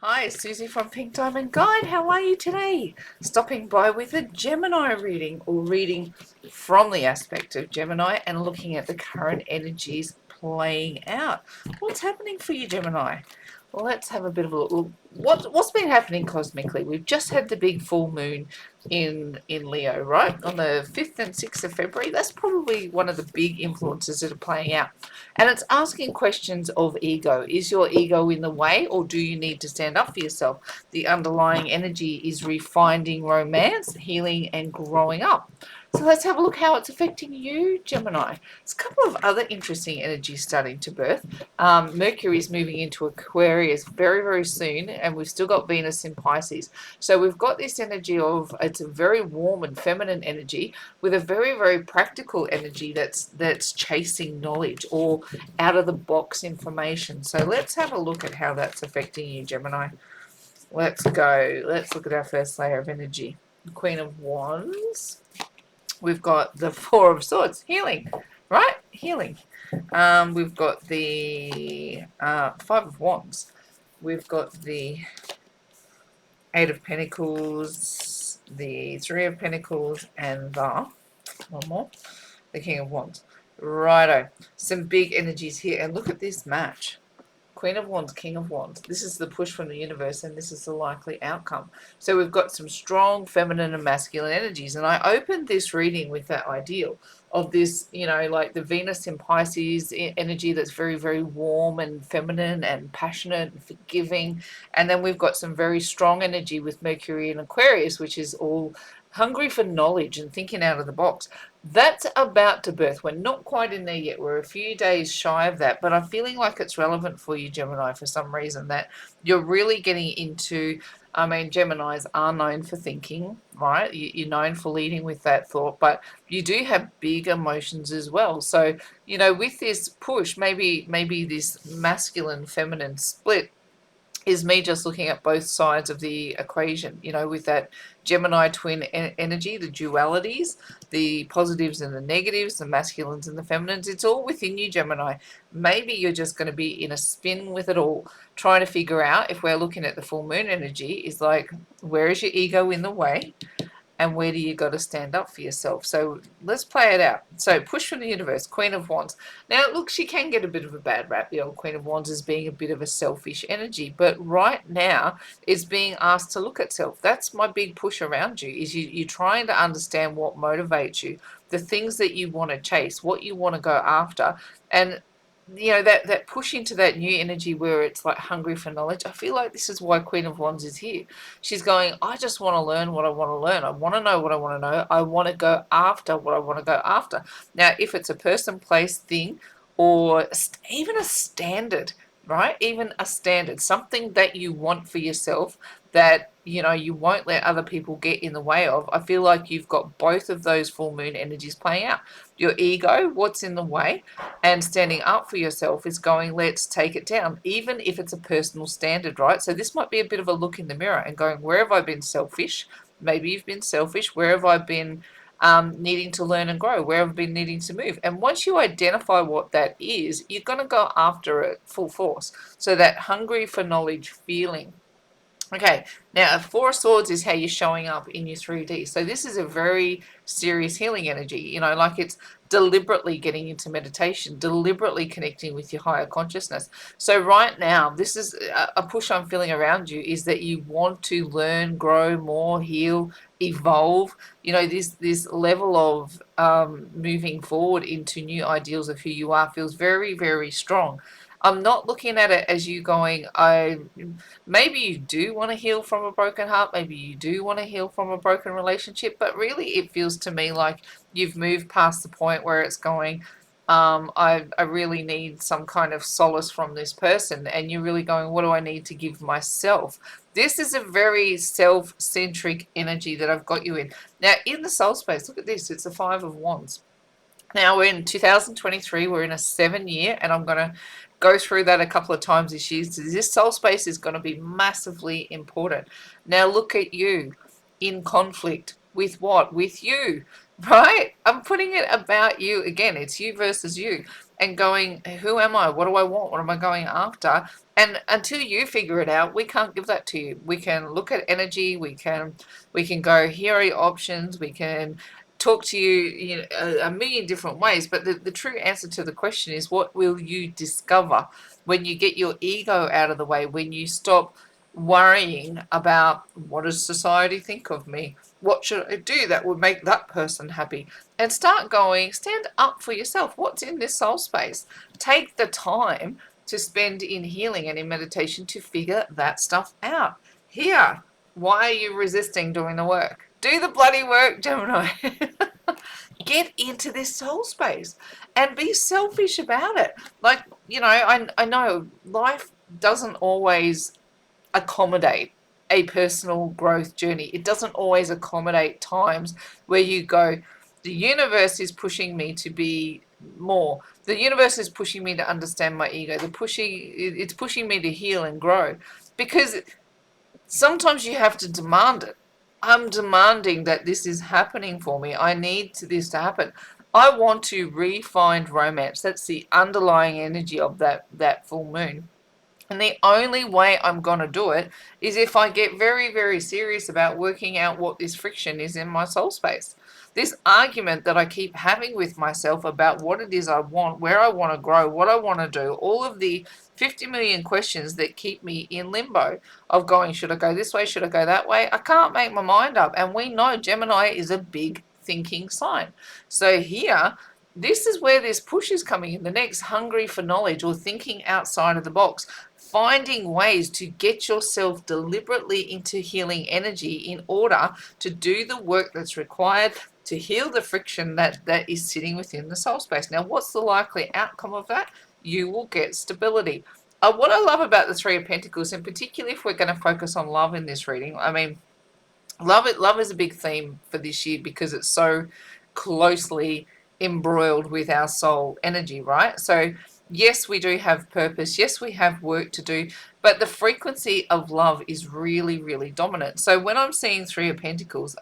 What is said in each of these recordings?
Hi, Susie from Pink Diamond Guide. How are you today? Stopping by with a Gemini reading or reading from the aspect of Gemini and looking at the current energies playing out. What's happening for you, Gemini? Well, let's have a bit of a look. What's been happening cosmically? We've just had the big full moon in Leo, right? On the 5th and 6th of February. That's probably one of the big influences that are playing out. And it's asking questions of ego. Is your ego in the way, or do you need to stand up for yourself? The underlying energy is refining romance, healing, and growing up. So let's have a look how it's affecting you, Gemini. There's a couple of other interesting energies starting to birth. Mercury is moving into Aquarius very, very soon, and we've still got Venus in Pisces. So we've got this energy of, it's a very warm and feminine energy with a very, very practical energy that's chasing knowledge or out of the box information. So let's have a look at how that's affecting you, Gemini. Let's go. Let's look at our first layer of energy. Queen of Wands. We've got the Four of Swords, healing, right? Healing. We've got the Five of Wands. We've got the Eight of Pentacles, the Three of Pentacles, and the King of Wands. Righto. Some big energies here. And look at this match. Queen of Wands, King of Wands. This is the push from the universe, and this is the likely outcome. So we've got some strong feminine and masculine energies. And I opened this reading with that ideal of this, like the Venus in Pisces energy that's very, very warm and feminine and passionate and forgiving. And then we've got some very strong energy with Mercury in Aquarius, which is all hungry for knowledge and thinking out of the box. That's about to birth. We're not quite in there yet. We're a few days shy of that, but I'm feeling like it's relevant for you, Gemini, for some reason, that you're really getting into, Geminis are known for thinking, right? You're known for leading with that thought, but you do have big emotions as well. So, with this push, maybe this masculine feminine split is me just looking at both sides of the equation, with that Gemini twin energy, the dualities, the positives and the negatives, the masculines and the feminines. It's all within you, Gemini. Maybe you're just going to be in a spin with it all, trying to figure out, if we're looking at the full moon energy, is like, where is your ego in the way? And where do you got to stand up for yourself? So let's play it out. So push from the universe, Queen of Wands. Now, look, she can get a bit of a bad rap, the old Queen of Wands, as being a bit of a selfish energy. But right now, it's being asked to look at self. That's my big push around you, is you're trying to understand what motivates you, the things that you want to chase, what you want to go after. And that push into that new energy where it's like hungry for knowledge. I feel like this is why Queen of Wands is here. She's going, I just want to learn what I want to learn. I want to know what I want to know. I want to go after what I want to go after. Now, if it's a person, place, thing, or even a standard, right? Even a standard, something that you want for yourself that you won't let other people get in the way of. I feel like you've got both of those full moon energies playing out. Your ego, what's in the way, and standing up for yourself is going, let's take it down, even if it's a personal standard, right? So this might be a bit of a look in the mirror and going, where have I been selfish? Maybe you've been selfish. Where have I been needing to learn and grow? Where have I been needing to move? And once you identify what that is, you're going to go after it full force. So that hungry for knowledge feeling. Okay, now Four of Swords is how you're showing up in your 3D. So this is a very serious healing energy, like it's deliberately getting into meditation, deliberately connecting with your higher consciousness. So right now, this is a push I'm feeling around you, is that you want to learn, grow more, heal, evolve, this level of moving forward into new ideals of who you are feels very, very strong. I'm not looking at it as you going, maybe you do want to heal from a broken heart, maybe you do want to heal from a broken relationship, but really it feels to me like you've moved past the point where it's going, I really need some kind of solace from this person, and you're really going, what do I need to give myself? This is a very self-centric energy that I've got you in. Now, in the soul space, look at this, it's the Five of Wands. Now we're in 2023, we're in a 7-year, and I'm going to go through that a couple of times this year. So this soul space is going to be massively important. Now look at you in conflict with what? With you, right? I'm putting it about you again. It's you versus you. and going, who am I? What do I want? What am I going after? And until you figure it out, we can't give that to you. We can look at energy. We can go, here are your options. We can talk to you, a million different ways. But the true answer to the question is, what will you discover when you get your ego out of the way, when you stop worrying about what does society think of me? What should I do that would make that person happy? And start going, stand up for yourself. What's in this soul space? Take the time to spend in healing and in meditation to figure that stuff out. Here, why are you resisting doing the work? Do the bloody work, Gemini. Get into this soul space and be selfish about it. Like, I know life doesn't always accommodate a personal growth journey. It doesn't always accommodate times where you go, the universe is pushing me to be more. The universe is pushing me to understand my ego. It's pushing me to heal and grow. Because sometimes you have to demand it. I'm demanding that this is happening for me. I need this to happen. I want to re-find romance. That's the underlying energy of that full moon. And the only way I'm going to do it is if I get very, very serious about working out what this friction is in my soul space. This argument that I keep having with myself about what it is I want, where I want to grow, what I want to do, all of the 50 million questions that keep me in limbo of going, should I go this way, should I go that way? I can't make my mind up. And we know Gemini is a big thinking sign. So here, this is where this push is coming in, the next hungry for knowledge or thinking outside of the box, finding ways to get yourself deliberately into healing energy in order to do the work that's required to heal the friction that is sitting within the soul space. Now, what's the likely outcome of that? You will get stability. What I love about the Three of Pentacles, and particularly if we're going to focus on love in this reading, I mean, love is a big theme for this year because it's so closely embroiled with our soul energy, right? So yes, we do have purpose. Yes, we have work to do, but the frequency of love is really, really dominant. So when I'm seeing Three of Pentacles,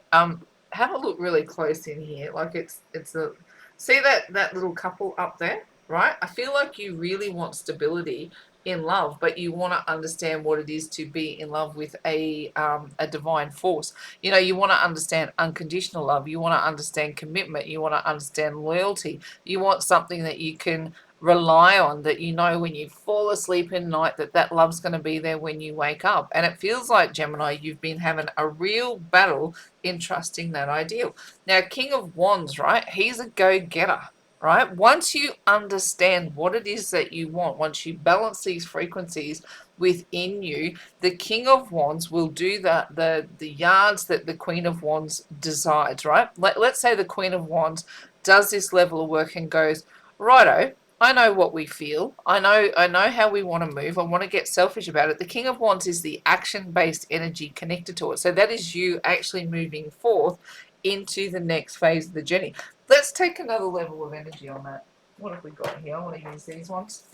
have a look really close in here. Like it's a, see that little couple up there, right? I feel like you really want stability in love, but you want to understand what it is to be in love with a divine force. You want to understand unconditional love. You want to understand commitment. You want to understand loyalty. You want something that you can rely on, that when you fall asleep in night that love's going to be there when you wake up. And it feels like, Gemini, you've been having a real battle in trusting that ideal. Now, King of Wands, right? He's a go-getter, right? Once you understand what it is that you want, once you balance these frequencies within you, the King of Wands will do the yards that the Queen of Wands decides, right? Let's say the Queen of Wands does this level of work and goes, righto, I know what we feel. I know how we want to move. I want to get selfish about it. The King of Wands is the action-based energy connected to it. So that is you actually moving forth into the next phase of the journey. Let's take another level of energy on that. What have we got here? I want to use these ones.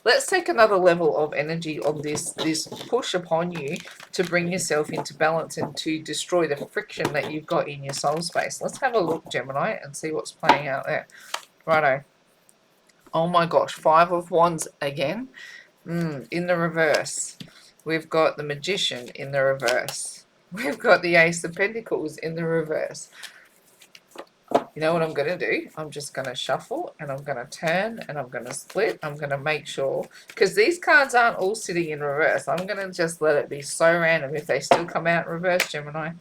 Let's take another level of energy on this push upon you to bring yourself into balance and to destroy the friction that you've got in your soul space. Let's have a look, Gemini, and see what's playing out there. Righto. Oh my gosh, Five of Wands again. In the reverse. We've got the Magician in the reverse. We've got the Ace of Pentacles in the reverse. You know what I'm going to do? I'm just going to shuffle and I'm going to turn and I'm going to split. I'm going to make sure, because these cards aren't all sitting in reverse. I'm going to just let it be so random if they still come out in reverse, Gemini.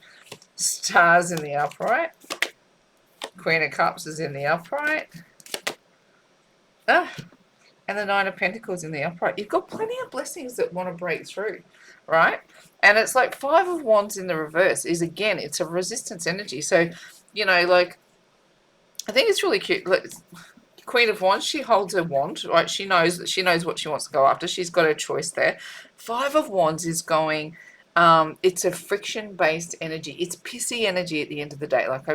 Stars in the upright. Queen of Cups is in the upright. And the Nine of Pentacles in the upright. You've got plenty of blessings that want to break through, right? And it's like Five of Wands in the reverse is, again, it's a resistance energy. So, like, I think it's really cute. Like, Queen of Wands, she holds her wand, right? She knows what she wants to go after. She's got her choice there. Five of Wands is going, it's a friction-based energy. It's pissy energy at the end of the day. Like,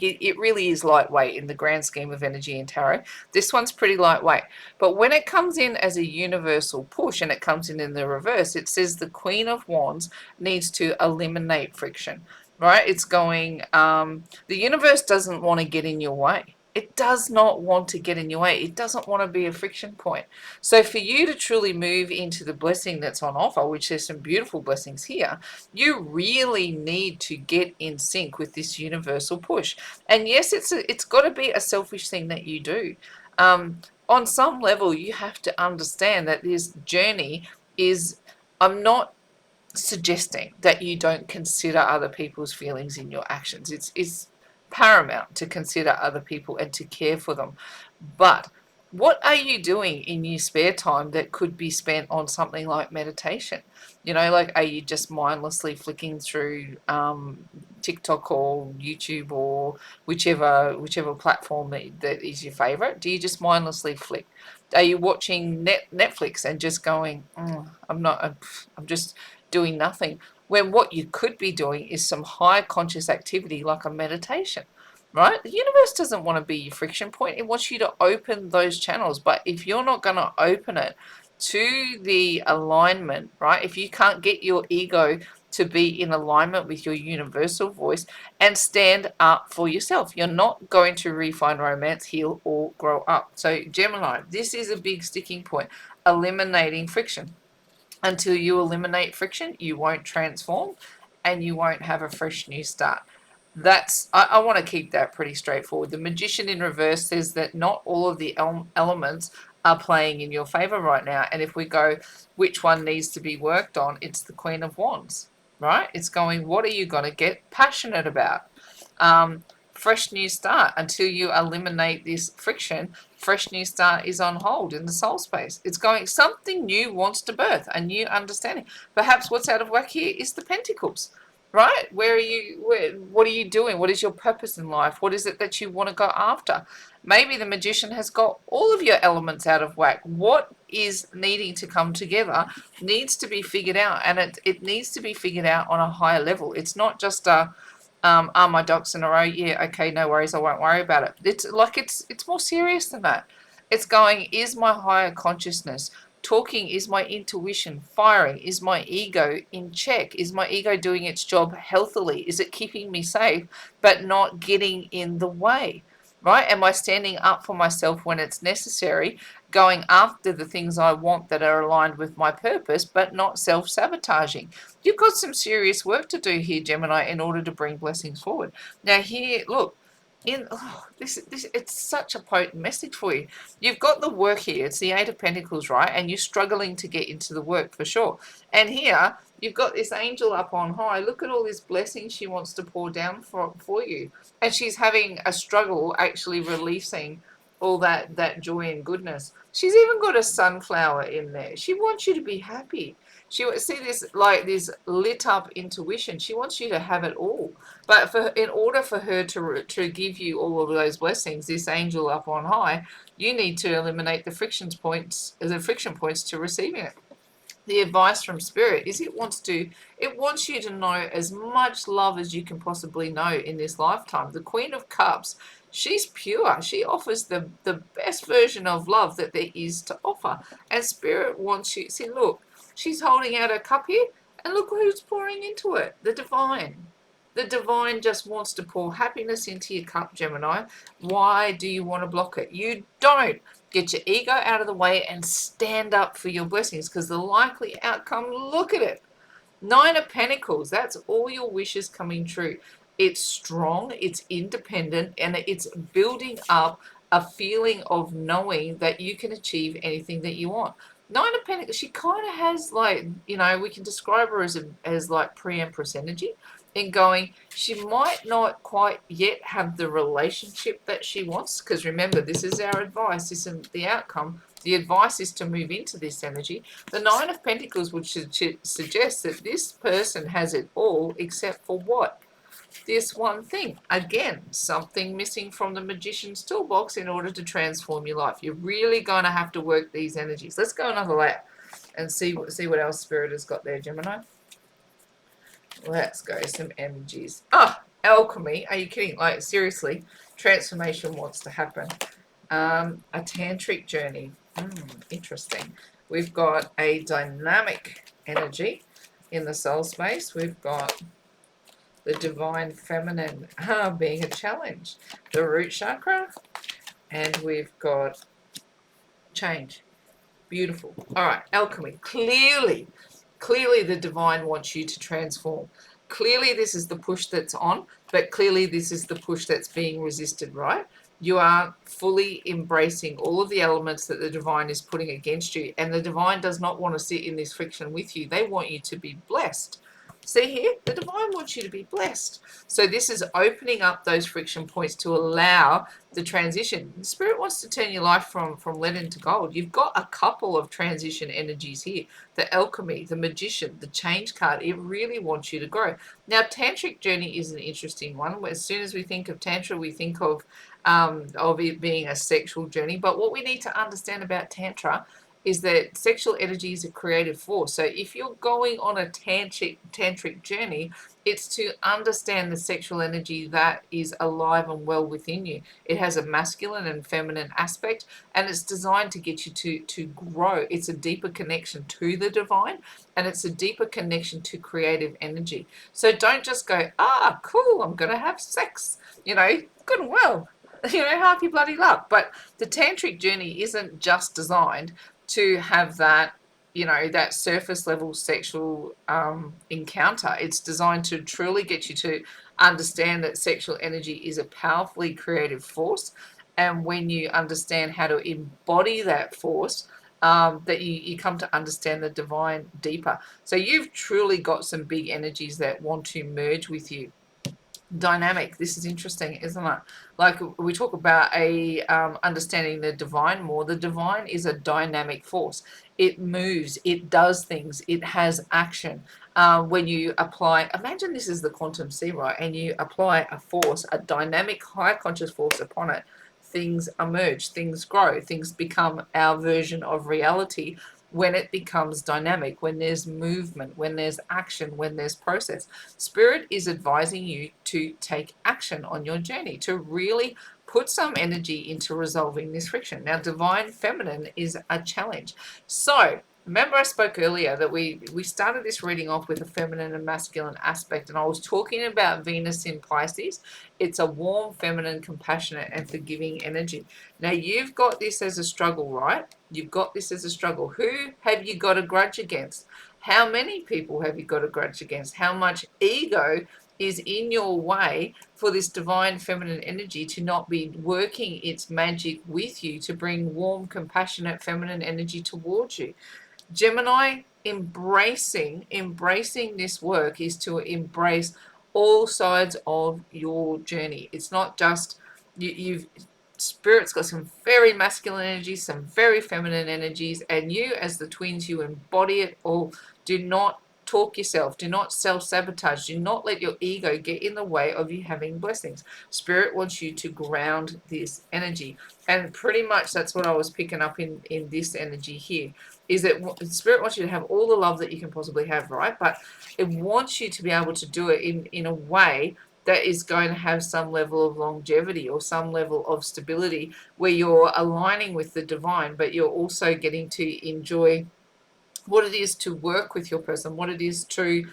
it really is lightweight in the grand scheme of energy in tarot. This one's pretty lightweight. But when it comes in as a universal push and it comes in the reverse, it says the Queen of Wands needs to eliminate friction, right? It's going, the universe doesn't want to get in your way. It does not want to get in your way. It doesn't want to be a friction point. So for you to truly move into the blessing that's on offer, which there's some beautiful blessings here, you really need to get in sync with this universal push. And yes, it's got to be a selfish thing that you do. On some level, you have to understand that this journey is, I'm not suggesting that you don't consider other people's feelings in your actions. It's paramount to consider other people and to care for them. But what are you doing in your spare time that could be spent on something like meditation? You know, like, are you just mindlessly flicking through TikTok or YouTube or whichever platform that is your favorite? Do you just mindlessly flick? Are you watching Netflix and just going, I'm just doing nothing, when what you could be doing is some high conscious activity like a meditation, right? The universe doesn't want to be your friction point. It wants you to open those channels. But if you're not going to open it to the alignment, right? If you can't get your ego to be in alignment with your universal voice and stand up for yourself, you're not going to refine romance, heal, or grow up. So Gemini, this is a big sticking point, eliminating friction. Until you eliminate friction, you won't transform and you won't have a fresh new start. I want to keep that pretty straightforward. The Magician in reverse says that not all of the elements are playing in your favor right now. And if we go, which one needs to be worked on? It's the Queen of Wands, right? It's going, what are you going to get passionate about? Fresh new start. Until you eliminate this friction, fresh new start is on hold in the soul space. It's going, something new wants to birth, a new understanding. Perhaps what's out of whack here is the Pentacles, right? What are you doing? What is your purpose in life? What is it that you want to go after? Maybe the Magician has got all of your elements out of whack. What is needing to come together needs to be figured out, and it needs to be figured out on a higher level. It's not just a are my ducks in a row? Yeah, okay, no worries, I won't worry about it. It's more serious than that. It's going, is my higher consciousness talking? Is my intuition firing? Is my ego in check? Is my ego doing its job healthily? Is it keeping me safe but not getting in the way? Right? Am I standing up for myself when it's necessary, going after the things I want that are aligned with my purpose, but not self-sabotaging? You've got some serious work to do here, Gemini, in order to bring blessings forward. Now here, look, this it's such a potent message for you. You've got the work here. It's the Eight of Pentacles, right? And you're struggling to get into the work for sure. And here, you've got this angel up on high. Look at all this blessing she wants to pour down for you. And she's having a struggle actually releasing all that joy and goodness. She's even got a sunflower in there. She wants you to be happy. She see this, like this lit up intuition. She wants you to have it all. But in order for her to give you all of those blessings, this angel up on high, you need to eliminate the friction points to receiving it. The advice from Spirit is it wants you to know as much love as you can possibly know in this lifetime. The Queen of Cups, she's pure. She offers the best version of love that there is to offer. And Spirit wants you, see, look, she's holding out her cup here, and look who's pouring into it, the Divine. The Divine just wants to pour happiness into your cup, Gemini. Why do you want to block it? You don't. Get your ego out of the way and stand up for your blessings, because the likely outcome, look at it. Nine of Pentacles, that's all your wishes coming true. It's strong, it's independent, and it's building up a feeling of knowing that you can achieve anything that you want. Nine of Pentacles, she kind of has, like, you know, we can describe her as like pre-empress energy, in going, she might not quite yet have the relationship that she wants, because remember, this is our advice, this isn't the outcome. The advice is to move into this energy. The Nine of Pentacles would suggest that this person has it all except for what? This one thing. Again, something missing from the Magician's toolbox in order to transform your life. You're really going to have to work these energies. Let's go another layer and see what else Spirit has got there, Gemini. Let's go, some energies. Alchemy. Are you kidding? Like, seriously, transformation wants to happen. A tantric journey. Interesting. We've got a dynamic energy in the soul space. We've got the divine feminine being a challenge. The root chakra. And we've got change. Beautiful. All right, alchemy. Clearly the divine wants you to transform. Clearly this is the push that's on, but clearly this is the push that's being resisted, right? You are fully embracing all of the elements that the divine is putting against you, and the divine does not want to sit in this friction with you. They want you to be blessed. See here, the divine wants you to be blessed. So this is opening up those friction points to allow the transition. The Spirit wants to turn your life from lead into gold. You've got a couple of transition energies here. The alchemy, the magician, the change card. It really wants you to grow. Now, tantric journey is an interesting one. As soon as we think of tantra, we think of it being a sexual journey. But what we need to understand about tantra is that sexual energy is a creative force. So if you're going on a tantric journey, it's to understand the sexual energy that is alive and well within you. It has a masculine and feminine aspect, and it's designed to get you to grow. It's a deeper connection to the divine, and it's a deeper connection to creative energy. So don't just go, cool, I'm going to have sex. Good and well. Happy bloody luck. But the tantric journey isn't just designed to have that that surface level sexual encounter. It's designed to truly get you to understand that sexual energy is a powerfully creative force, and when you understand how to embody that force, that you come to understand the divine deeper. So you've truly got some big energies that want to merge with you. Dynamic. This is interesting, isn't it? Like we talk about understanding the divine more. The divine is a dynamic force. It moves, it does things, it has action. When you apply, imagine this is the quantum sea, right? And you apply a force, a dynamic high conscious force upon it, things emerge, things grow, things become our version of reality. When it becomes dynamic, when there's movement, when there's action, when there's process. Spirit is advising you to take action on your journey, to really put some energy into resolving this friction. Now, divine feminine is a challenge. So, remember I spoke earlier that we started this reading off with a feminine and masculine aspect, and I was talking about Venus in Pisces. It's a warm, feminine, compassionate, and forgiving energy. Now, you've got this as a struggle, right? You've got this as a struggle. Who have you got a grudge against? How many people have you got a grudge against? How much ego is in your way for this divine feminine energy to not be working its magic with you to bring warm, compassionate feminine energy towards you? Gemini, embracing this work is to embrace all sides of your journey. It's not just you've Spirit's got some very masculine energies, some very feminine energies, and you as the twins, you embody it all. Do not talk yourself, do not self-sabotage, do not let your ego get in the way of you having blessings. Spirit wants you to ground this energy, and pretty much that's what I was picking up in this energy here, is that Spirit wants you to have all the love that you can possibly have, right? But it wants you to be able to do it in a way that is going to have some level of longevity or some level of stability, where you're aligning with the divine, but you're also getting to enjoy what it is to work with your person, what it is to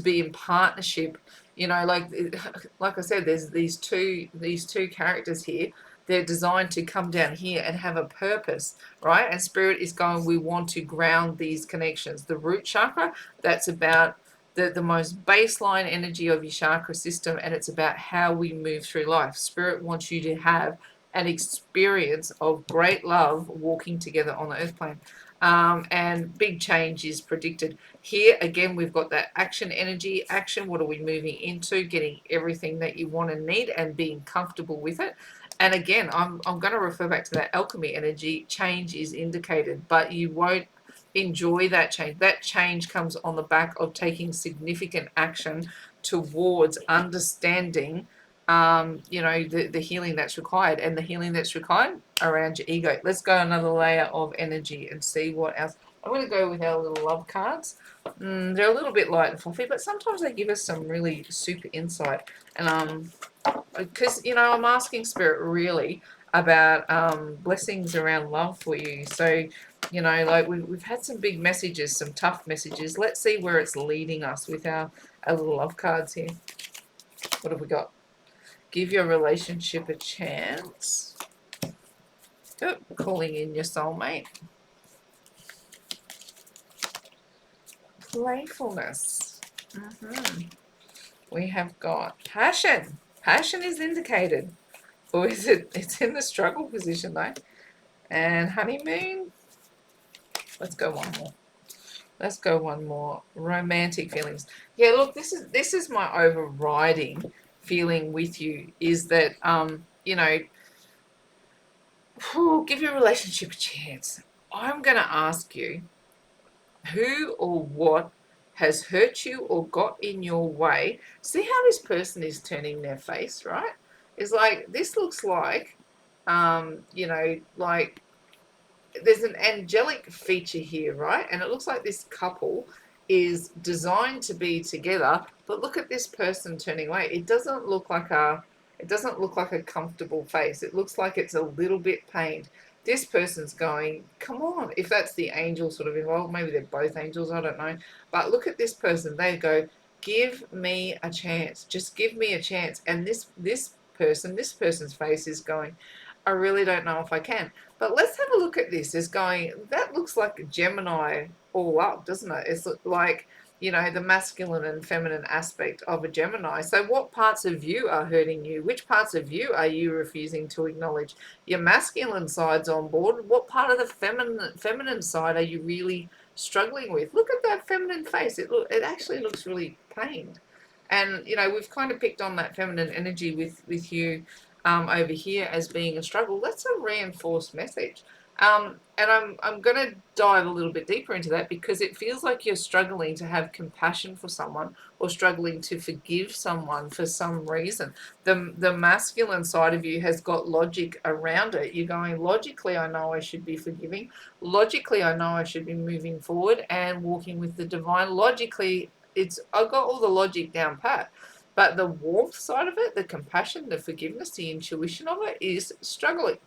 be in partnership. Like I said, there's these two characters here. They're designed to come down here and have a purpose, right? And Spirit is going, we want to ground these connections. The root chakra, that's about the most baseline energy of your chakra system, and it's about how we move through life. Spirit wants you to have an experience of great love walking together on the earth plane. And big change is predicted. Here again, we've got that action energy. Action, what are we moving into? Getting everything that you want and need and being comfortable with it. And again, I'm going to refer back to that alchemy energy. Change is indicated, but you won't enjoy that change. That change comes on the back of taking significant action towards understanding the healing that's required, and the healing that's required around your ego. Let's go another layer of energy and see what else. I'm going to go with our little love cards. They're a little bit light and fluffy, but sometimes they give us some really super insight. And because I'm asking Spirit really about blessings around love for you. So like we've had some big messages, some tough messages. Let's see where it's leading us with our little love cards here. What have we got? Give your relationship a chance. Oh, calling in your soulmate. Playfulness. We have got passion. Passion is indicated. Or is it? It's in the struggle position though. And honeymoon. Let's go one more. Let's go one more. Romantic feelings. Yeah, look, this is my overriding feeling with you is that you know, give your relationship a chance. I'm gonna ask you who or what has hurt you or got in your way. See how this person is turning their face, right? It's like this looks like like there's an angelic feature here, right? And it looks like this couple is designed to be together, but look at this person turning away. It doesn't look like a comfortable face. It looks like it's a little bit pained. This person's going, come on. If that's the angel sort of involved, maybe they're both angels, I don't know. But look at this person. They go, give me a chance. Just give me a chance. And this person's face is going, I really don't know if I can. But let's have a look at this. It's going, that looks like a Gemini all up, doesn't it? It's like, the masculine and feminine aspect of a Gemini. So what parts of you are hurting you? Which parts of you are you refusing to acknowledge? Your masculine side's on board. What part of the feminine side are you really struggling with? Look at that feminine face. It actually looks really pained. And, we've kind of picked on that feminine energy with you over here as being a struggle. That's a reinforced message. And I'm going to dive a little bit deeper into that because it feels like you're struggling to have compassion for someone or struggling to forgive someone for some reason. The masculine side of you has got logic around it. You're going, logically, I know I should be forgiving. Logically, I know I should be moving forward and walking with the divine. Logically, I've got all the logic down pat. But the warmth side of it, the compassion, the forgiveness, the intuition of it is struggling.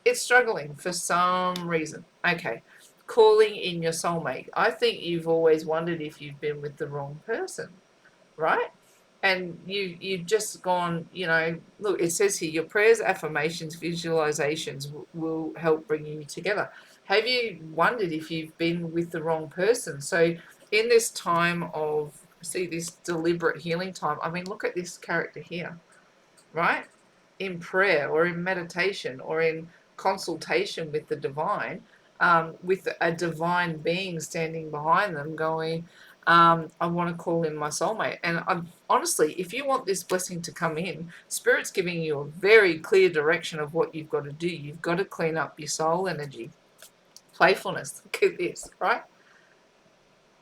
It's struggling for some reason. Okay, calling in your soulmate. I think you've always wondered if you've been with the wrong person, right? And you've just gone, look, it says here, your prayers, affirmations, visualizations will help bring you together. Have you wondered if you've been with the wrong person? So in this time of, see, this deliberate healing time, I mean, look at this character here, right? In prayer or in meditation or in consultation with the divine, with a divine being standing behind them going, I want to call in my soulmate. And honestly, if you want this blessing to come in, Spirit's giving you a very clear direction of what you've got to do. You've got to clean up your soul energy. Playfulness. Look at this, right?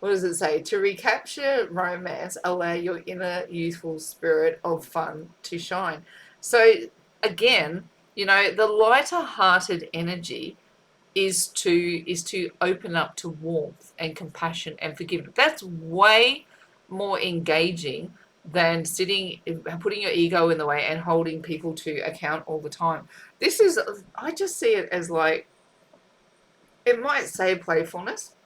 What does it say? To recapture romance, allow your inner youthful spirit of fun to shine. So again, the lighter hearted energy is to open up to warmth and compassion and forgiveness. That's way more engaging than putting your ego in the way and holding people to account all the time. I just see it as like, it might say playfulness,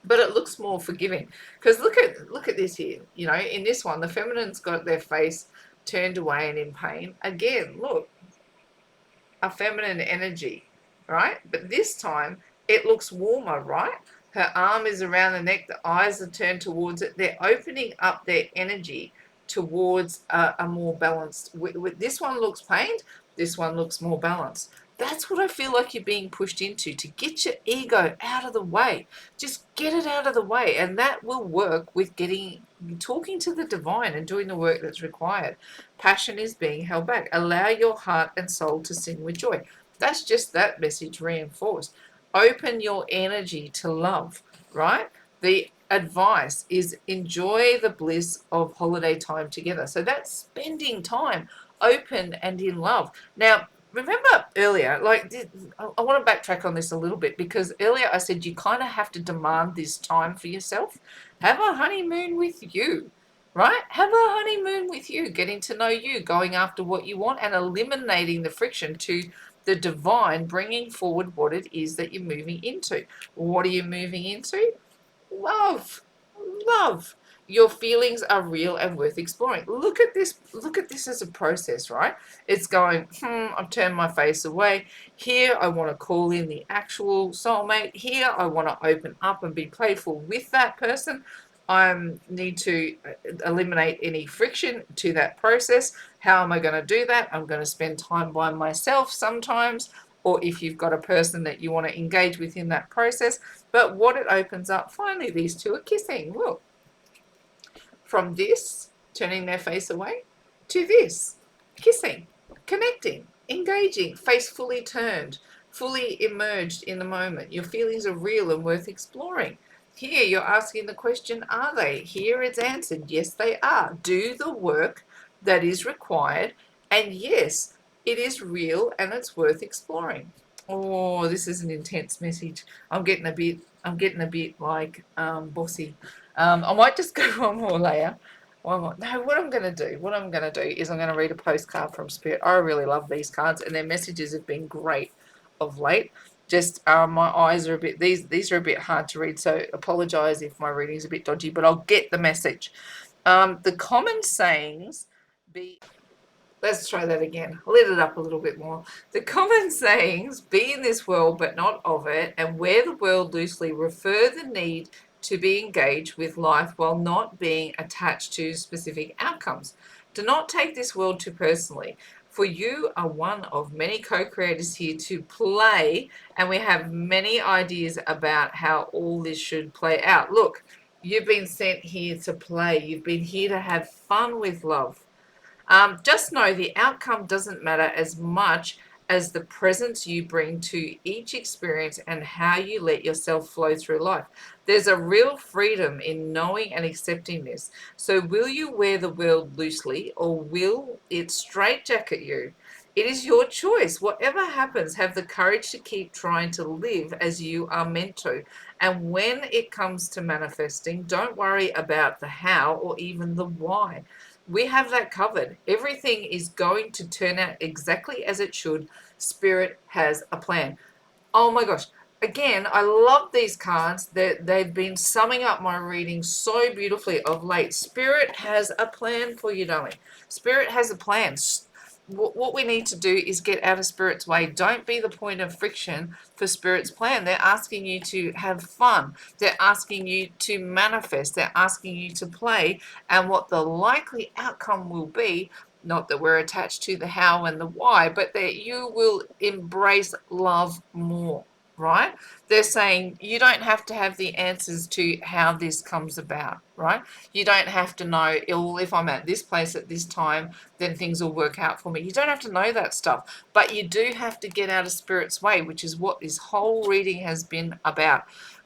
but it looks more forgiving. Because look at this here. In this one, the feminine's got their face turned away and in pain. Again, look, a feminine energy, right? But this time it looks warmer, right? Her arm is around the neck, the eyes are turned towards it. They're opening up their energy towards a more balanced. This one looks pained, this one looks more balanced. That's what I feel like you're being pushed into, to get your ego out of the way. Just get it out of the way, and that will work with talking to the divine and doing the work that's required. Passion is being held back. Allow your heart and soul to sing with joy. That's just that message reinforced. Open your energy to love, right? The advice is enjoy the bliss of holiday time together. So that's spending time open and in love. Now, remember earlier, I want to backtrack on this a little bit, because earlier I said you kind of have to demand this time for yourself. Have a honeymoon with you, right? Have a honeymoon with you, getting to know you, going after what you want, and eliminating the friction to the divine, bringing forward what it is that you're moving into. What are you moving into? Love. Love. Your feelings are real and worth exploring. Look at this as a process, right? It's going, I've turned my face away. Here I want to call in the actual soulmate. Here I want to open up and be playful with that person. I need to eliminate any friction to that process. How am I going to do that? I'm going to spend time by myself sometimes, or if you've got a person that you want to engage with in that process. But what it opens up, finally, these two are kissing. Look, from this, turning their face away, to this, kissing, connecting, engaging, face fully turned, fully immersed in the moment. Your feelings are real and worth exploring. Here, you're asking the question, are they? Here it's answered, yes, they are. Do the work that is required, and yes, it is real and it's worth exploring. Oh, this is an intense message. I'm getting a bit like bossy. I might just go one more layer. One more. No, what I'm going to do is I'm going to read a postcard from Spirit. I really love these cards, and their messages have been great of late. Just my eyes are a bit, these are a bit hard to read, so apologize if my reading is a bit dodgy, but I'll get the message. The common sayings be... Let's try that again. Lit it up a little bit more. The common sayings, be in this world but not of it, and wear the world loosely, refer the need to be engaged with life while not being attached to specific outcomes. Do not take this world too personally, for you are one of many co-creators here to play, and we have many ideas about how all this should play out. Look, you've been sent here to play. You've been here to have fun with love. Just know the outcome doesn't matter as much as the presence you bring to each experience and how you let yourself flow through life. There's a real freedom in knowing and accepting this. So will you wear the world loosely, or will it straitjacket you? It is your choice. Whatever happens, have the courage to keep trying to live as you are meant to. And when it comes to manifesting, don't worry about the how or even the why. We have that covered. Everything is going to turn out exactly as it should. Spirit has a plan. Oh my gosh. Again, I love these cards. They've been summing up my reading so beautifully of late. Spirit has a plan for you, darling. Spirit has a plan. What we need to do is get out of Spirit's way. Don't be the point of friction for Spirit's plan. They're asking you to have fun. They're asking you to manifest. They're asking you to play. And what the likely outcome will be, not that we're attached to the how and the why, but that you will embrace love more, right? They're saying you don't have to have the answers to how this comes about, right? You don't have to know, if I'm at this place at this time, then things will work out for me. You don't have to know that stuff, but you do have to get out of Spirit's way, which is what this whole reading has been about.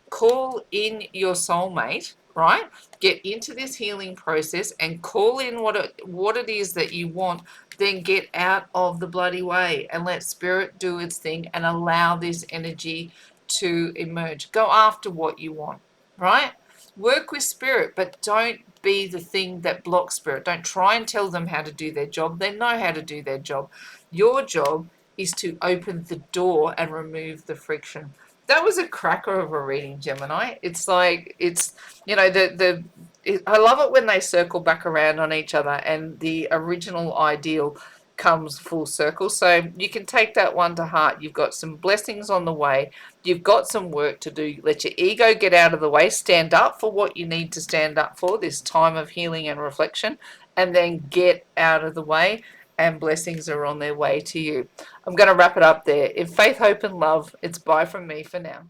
Call in your soulmate, right? Get into this healing process and call in what it is that you want. Then get out of the bloody way and let Spirit do its thing and allow this energy to emerge. Go after what you want, right? Work with Spirit, but don't be the thing that blocks Spirit. Don't try and tell them how to do their job. They know how to do their job. Your job is to open the door and remove the friction. That was a cracker of a reading, Gemini. It's like, it's, I love it when they circle back around on each other and the original ideal comes full circle. So you can take that one to heart. You've got some blessings on the way. You've got some work to do. Let your ego get out of the way. Stand up for what you need to stand up for, this time of healing and reflection, and then get out of the way, and blessings are on their way to you. I'm going to wrap it up there. In faith, hope, and love, it's bye from me for now.